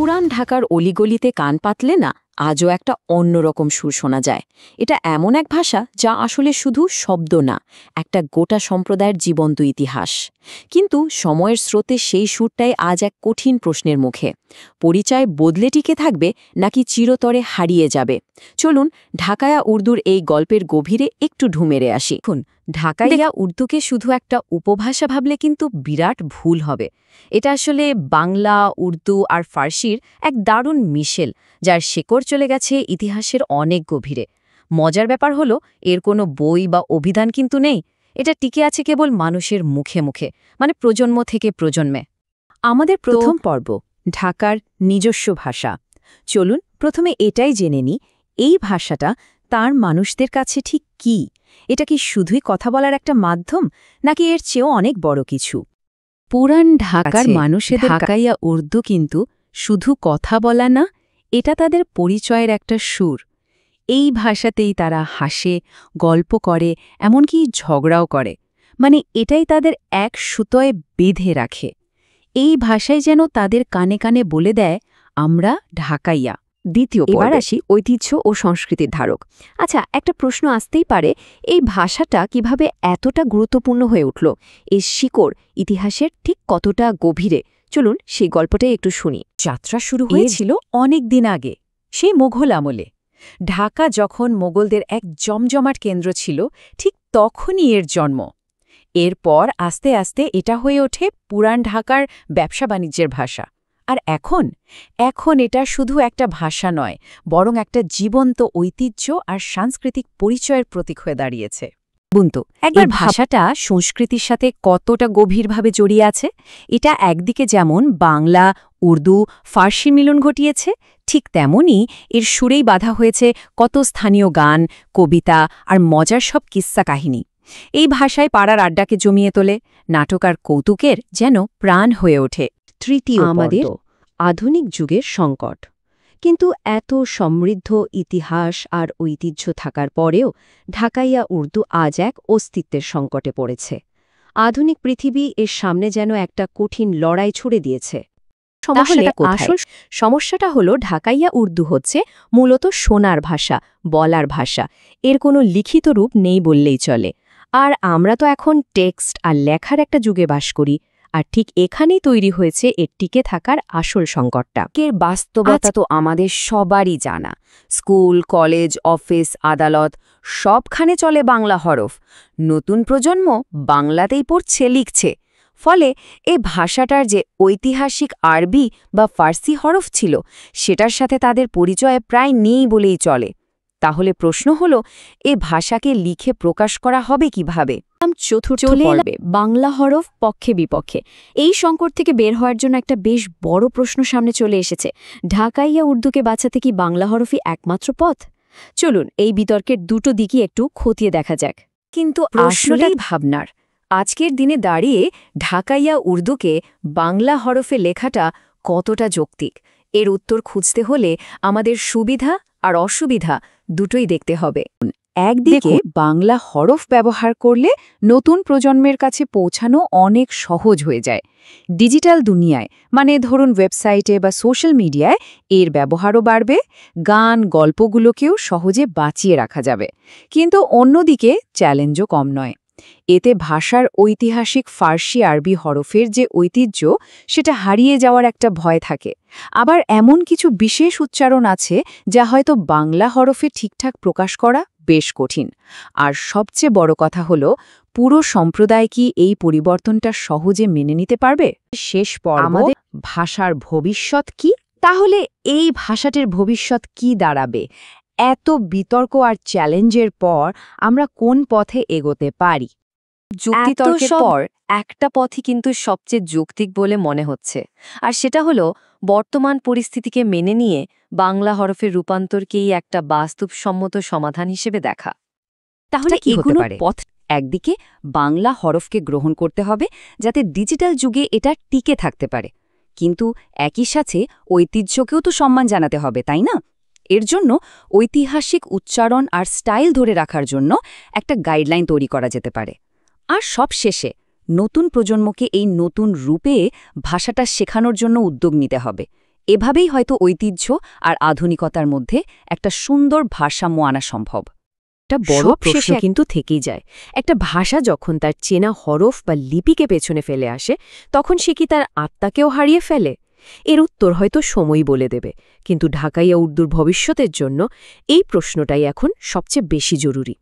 পুরান ঢাকার অলিগলিতে কান পাতলে না আজও একটা অন্যরকম সুর শোনা যায়। এটা এমন এক ভাষা যা আসলে শুধু শব্দ না, একটা গোটা সম্প্রদায়ের জীবন্ত ইতিহাস। কিন্তু সময়ের স্রোতে সেই সুরটাই আজ এক কঠিন প্রশ্নের মুখে। পরিচয় বদলে টিকে থাকবে নাকি চিরতরে হারিয়ে যাবে? চলুন ঢাকায়া উর্দুর এই গল্পের গভীরে একটু ঢুমেরে আসি। ঢাকাইয়া উর্দুকে শুধু একটা উপভাষা ভাবলে কিন্তু বিরাট ভুল হবে। এটা আসলে বাংলা, উর্দু আর ফার্সির এক দারুণ মিশেল, যার শেকড় চলে গেছে ইতিহাসের অনেক গভীরে। মজার ব্যাপার হলো এর কোনো বই বা অভিধান কিন্তু নেই। এটা টিকে আছে কেবল মানুষের মুখে মুখে, মানে প্রজন্ম থেকে প্রজন্মে। আমাদের প্রথম পর্ব, ঢাকার নিজস্ব ভাষা। চলুন প্রথমে এটাই জেনে নিই, এই ভাষাটা তার মানুষদের কাছে ঠিক কী? এটা কি শুধুই কথা বলার একটা মাধ্যম, নাকি এর চেয়েও অনেক বড় কিছু? পুরান ঢাকার মানুষেদের ঢাকাইয়া উর্দু কিন্তু শুধু কথা বলা না, এটা তাদের পরিচয়ের একটা সুর। এই ভাষাতেই তারা হাসে, গল্প করে, এমনকি ঝগড়াও করে। মানে এটাই তাদের এক সুতোয় বেঁধে রাখে। এই ভাষায় যেন তাদের কানে কানে বলে দেয়, আমরা ঢাকাইয়া। দ্বিতীয় এবার আসি ঐতিহ্য ও সংস্কৃতির ধারক। আচ্ছা, একটা প্রশ্ন আসতেই পারে, এই ভাষাটা কিভাবে এতটা গুরুত্বপূর্ণ হয়ে উঠল? এর শিকড় ইতিহাসের ঠিক কতটা গভীরে? চলুন সেই গল্পটাই একটু শুনি। যাত্রা শুরু হয়েছিল অনেক দিন আগে, সেই মোঘল আমলে। ঢাকা যখন মোগলদের এক জমজমাট কেন্দ্র ছিল, ঠিক তখনই এর জন্ম। এরপর আস্তে আস্তে এটা হয়ে ওঠে পুরান ঢাকার ব্যবসা বাণিজ্যের ভাষা। আর এখন এটা শুধু একটা ভাষা নয়, বরং একটা জীবন্ত ঐতিহ্য আর সাংস্কৃতিক পরিচয়ের প্রতীক হয়ে দাঁড়িয়েছে। বুনতো একবার ভাষাটা সংস্কৃতির সাথে কতটা গভীরভাবে জড়িয়ে আছে। এটা একদিকে যেমন বাংলা, উর্দু, ফার্সি মিলন ঘটিয়েছে, ঠিক তেমনই এর সুরেই বাঁধা হয়েছে কত স্থানীয় গান, কবিতা আর মজার সব কিস্সা কাহিনী। এই ভাষায় পাড়ার আড্ডাকে জমিয়ে তোলে, নাটক আর কৌতুকের যেন প্রাণ হয়ে ওঠে। তৃতীয় আমাদের আধুনিক যুগের সংকট। কিন্তু এত সমৃদ্ধ ইতিহাস আর ঐতিহ্য থাকার পরেও ঢাকাইয়া উর্দু আজ এক অস্তিত্বের সংকটে পড়েছে। আধুনিক পৃথিবী এর সামনে যেন একটা কঠিন লড়াই ছুড়ে দিয়েছে। আসল সমস্যাটা হলো ঢাকাইয়া উর্দু হচ্ছে মূলত শোনার ভাষা, বলার ভাষা। এর কোনো লিখিত রূপ নেই বললেই চলে। আর আমরা তো এখন টেক্সট আর লেখার একটা যুগে বাস করি। আর ঠিক এখানেই তৈরি হয়েছে এর টিকে থাকার আসল সংকটটা। এর বাস্তবতা তো আমাদের সবারই জানা। স্কুল, কলেজ, অফিস, আদালত সবখানে চলে বাংলা হরফ। নতুন প্রজন্ম বাংলাতেই পড়ছে, লিখছে। ফলে এ ভাষাটার যে ঐতিহাসিক আরবি বা ফার্সি হরফ ছিল, সেটার সাথে তাদের পরিচয় প্রায় নেই বলেই চলে। তাহলে প্রশ্ন হলো, এ ভাষাকে লিখে প্রকাশ করা হবে কিভাবে? চতুর্থ পর্বে বাংলা হরফ পক্ষে বিপক্ষে। এই সংকট থেকে বের হওয়ার জন্য একটা বেশ বড় প্রশ্ন সামনে চলে এসেছে। ঢাকাইয়া উর্দুকে বাঁচাতে কি বাংলা হরফই একমাত্র পথ? চলুন এই বিতর্কের দুটো দিকই একটু খতিয়ে দেখা যাক। কিন্তু আসলেই ভাবনার। আজকের দিনে দাঁড়িয়ে ঢাকাইয়া উর্দুকে বাংলা হরফে লেখাটা কতটা যৌক্তিক, এর উত্তর খুঁজতে হলে আমাদের সুবিধা আর অসুবিধা দুটোই দেখতে হবে। একদিকে বাংলা হরফ ব্যবহার করলে নতুন প্রজন্মের কাছে পৌঁছানো অনেক সহজ হয়ে যায়। ডিজিটাল দুনিয়ায়, মানে ধরুন ওয়েবসাইটে বা সোশ্যাল মিডিয়ায় এর ব্যবহারও বাড়বে, গান, গল্পগুলোকেও সহজে বাঁচিয়ে রাখা যাবে। কিন্তু অন্যদিকে চ্যালেঞ্জও কম নয়। এতে ভাষার ঐতিহাসিক ফার্সি আরবি হরফের যে ঐতিহ্য, সেটা হারিয়ে যাওয়ার একটা ভয় থাকে। আবার এমন কিছু বিশেষ উচ্চারণ আছে যা হয়তো বাংলা হরফে ঠিকঠাক প্রকাশ করা বেশ কঠিন। আর সবচেয়ে বড় কথা হলো, পুরো সম্প্রদায় কি এই পরিবর্তনটা সহজে মেনে নিতে পারবে? শেষ পর্ব, আমাদের ভাষার ভবিষ্যৎ কি? তাহলে এই ভাষাটির ভবিষ্যৎ কি দাঁড়াবে? এত বিতর্ক আর চ্যালেঞ্জের পর আমরা কোন পথে এগোতে পারি? যুক্তিতর্কের পর একটা পথই কিন্তু সবচেয়ে যৌক্তিক বলে মনে হচ্ছে। আর সেটা হলো বর্তমান পরিস্থিতিকে মেনে নিয়ে বাংলা হরফের রূপান্তরকেই একটা বাস্তবসম্মত সমাধান হিসেবে দেখা। তাহলে কি হতে পারে? পথ একদিকে বাংলা হরফকে গ্রহণ করতে হবে, যাতে ডিজিটাল যুগে এটা টিকে থাকতে পারে। কিন্তু একই সাথে ঐতিহ্যকেও তো সম্মান জানাতে হবে, তাই না? এর জন্য ঐতিহাসিক উচ্চারণ আর স্টাইল ধরে রাখার জন্য একটা গাইডলাইন তৈরি করা যেতে পারে। আর সবশেষে নতুন প্রজন্মকে এই নতুন রূপে ভাষাটা শেখানোর জন্য উদ্যোগ নিতে হবে। এভাবেই হয়তো ঐতিহ্য আর আধুনিকতার মধ্যে একটা সুন্দর ভারসাম্য আনা সম্ভব। একটা বড় সব প্রশ্ন শেষে কিন্তু থেকেই যায়, একটা ভাষা যখন তার চেনা হরফ বা লিপিকে পেছনে ফেলে আসে, তখন সে কি তার আত্মাকেও হারিয়ে ফেলে? এর উত্তর হয়তো সময় বলে দেবে, কিন্তু ঢাকাইয়া উর্দুর ভবিষ্যতের জন্য এই প্রশ্নটাই এখন সবচেয়ে বেশি জরুরি।